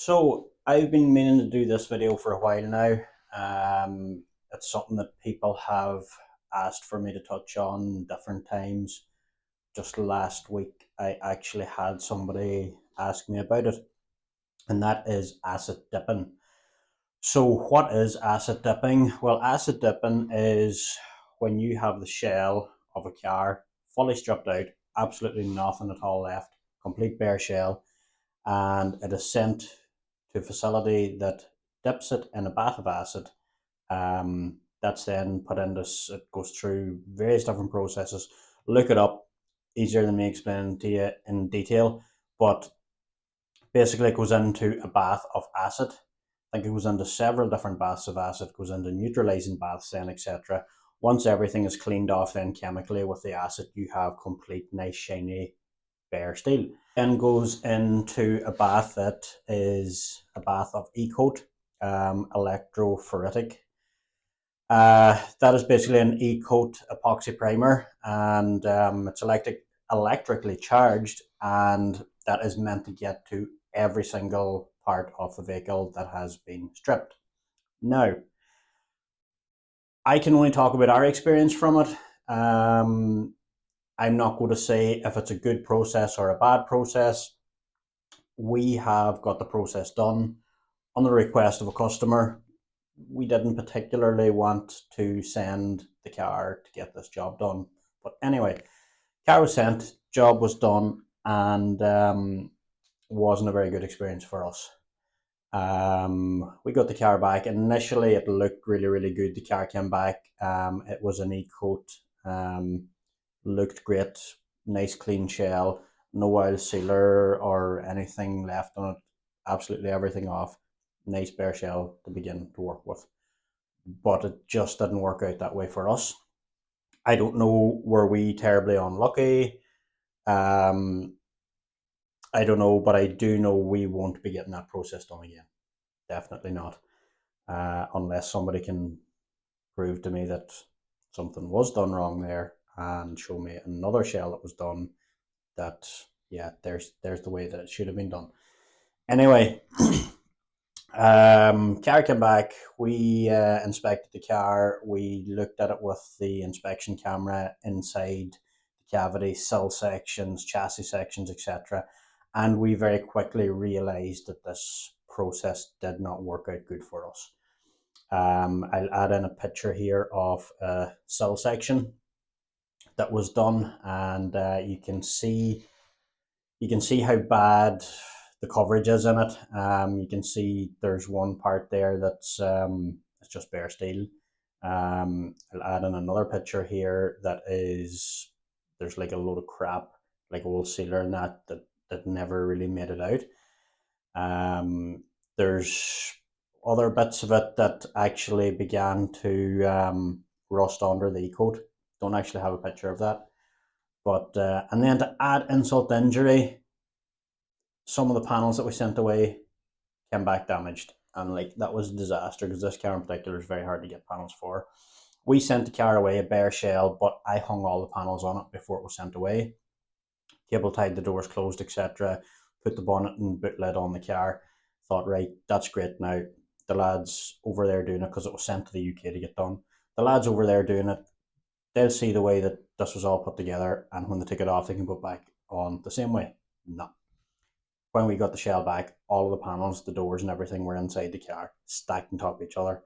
So I've been meaning to do this video for a while now. It's something that people have asked for me to touch on different times. Just last week, I actually had somebody ask me about it, and that is acid dipping. So, what is acid dipping? Well, acid dipping is when you have the shell of a car fully stripped out, absolutely nothing at all left, complete bare shell, and it is sent to a facility that dips it in a bath of acid. That's then put into, it goes through various different processes. Look it up, easier than me explaining to you in detail, but basically it goes into a bath of acid. I think it goes into several different baths of acid, goes into neutralizing baths then, etc. Once everything is cleaned off then chemically with the acid, you have complete nice shiny bare steel. Then goes into a bath that is a bath of E-coat, electrophoretic. That is basically an E-coat epoxy primer, and it's electrically charged, and that is meant to get to every single part of the vehicle that has been stripped. Now, I can only talk about our experience from it. I'm not going to say if it's a good process or a bad process. We have got the process done on the request of a customer. We didn't particularly want to send the car to get this job done. But anyway, car was sent, job was done, and wasn't a very good experience for us. We got the car back. Initially, it looked really, really good. The car came back. It was an E-coat. Looked great. Nice clean shell. No oil sealer or anything left on it. Absolutely everything off. Nice bare shell to begin to work with. But it just didn't work out that way for us. I don't know, were we terribly unlucky? Um, I don't know, but I do know we won't be getting that process done again. Definitely not. Unless somebody can prove to me that something was done wrong there and show me another shell that was done that, yeah, there's the way that it should have been done. Anyway, car came back. We inspected the car. We looked at it with the inspection camera inside the cavity, sill sections, chassis sections, etc. And we very quickly realised that this process did not work out good for us. I'll add in a picture here of a sill section that was done, and you can see how bad the coverage is in it. You can see there's one part there that's it's just bare steel. I'll add in another picture here that is there's like a load of crap, like old sealer and that never really made it out. There's other bits of it that actually began to rust under the E-coat. Don't actually have a picture of that. But and then to add insult to injury, some of the panels that we sent away came back damaged, and like that was a disaster because this car in particular is very hard to get panels for. We sent the car away a bare shell, but I hung all the panels on it before it was sent away. Cable tied the doors closed, etc. Put the bonnet and boot lid on the car. Thought, right, that's great now. The lads over there doing it because it was sent to the UK to get done. The lads over there doing it, they'll see the way that this was all put together, and when they take it off, they can put back on the same way. No. When we got the shell back, all of the panels, the doors, and everything were inside the car, stacked on top of each other.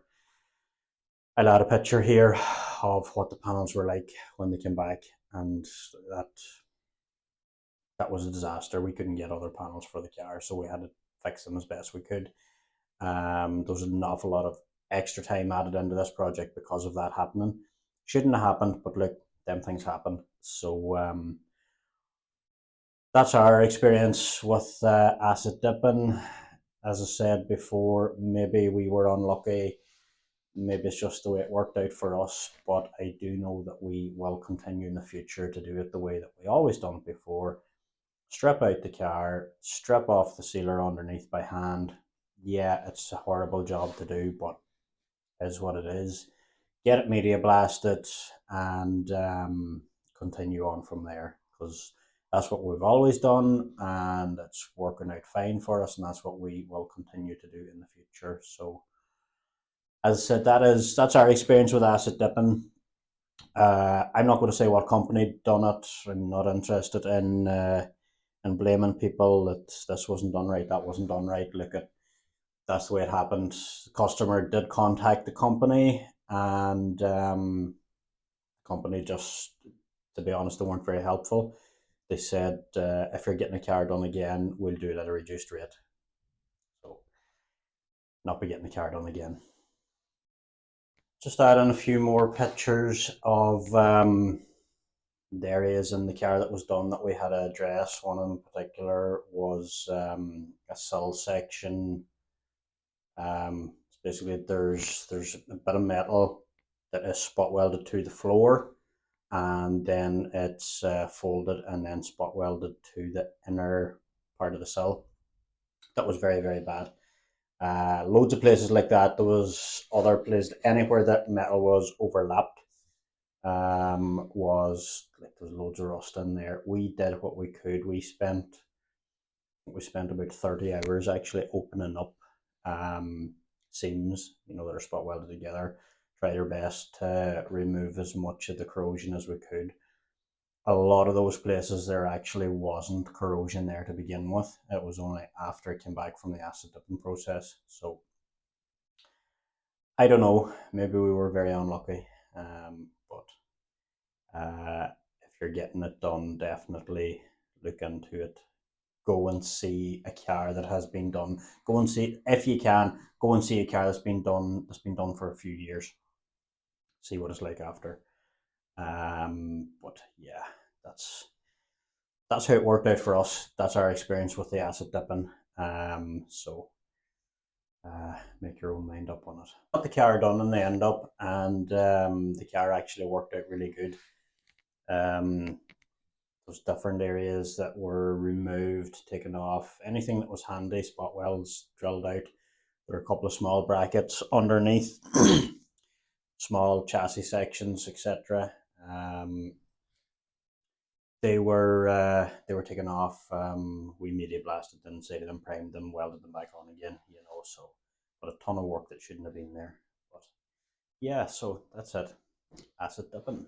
I'll add a picture here of what the panels were like when they came back, and that that was a disaster. We couldn't get other panels for the car, so we had to fix them as best we could. There was an awful lot of extra time added into this project because of that happening. Shouldn't have happened, but look, them things happen. So that's our experience with acid dipping. As I said before, maybe we were unlucky. Maybe it's just the way it worked out for us, but I do know that we will continue in the future to do it the way that we always done it before. Strip out the car, strip off the sealer underneath by hand. Yeah, it's a horrible job to do, but is what it is. Get it media blasted and continue on from there, because That's what we've always done, and it's working out fine for us, and that's what we will continue to do in the future. So, as I said, that's our experience with asset dipping. I'm not going to say what company done it. I'm not interested in blaming people that this wasn't done right, that wasn't done right. Look at that's the way it happened. The customer did contact the company, and the company just, to be honest, they weren't very helpful. They said, if you're getting a car done again, we'll do it at a reduced rate. So, not be getting the car done again. Just add in a few more pictures of the areas in the car that was done that we had to address. One in particular was a sill section. Basically, there's a bit of metal that is spot welded to the floor, and then it's folded and then spot welded to the inner part of the sill. That was very, very bad. Loads of places like that. There was other places anywhere that metal was overlapped. Was like there's loads of rust in there. We did what we could. We spent about 30 hours actually opening up seams, that are spot welded together. Tried our best to remove as much of the corrosion as we could. A lot of those places there actually wasn't corrosion there to begin with. It was only after it came back from the acid dipping process. So I don't know. Maybe we were very unlucky. But if you're getting it done, definitely look into it. Go and see a car that has been done. Go and see, if you can, go and see a car that's been done for a few years. See what it's like after. But yeah, that's how it worked out for us. That's our experience with the acid dipping. So make your own mind up on it. Got the car done in the end up, and the car actually worked out really good. There's different areas that were removed, taken off. Anything that was handy, spot welds drilled out. There were a couple of small brackets underneath, small chassis sections, etc. They were taken off. We media blasted them, inside them, primed them, welded them back on again. So, but a ton of work that shouldn't have been there. But yeah, so that's it. Acid dipping.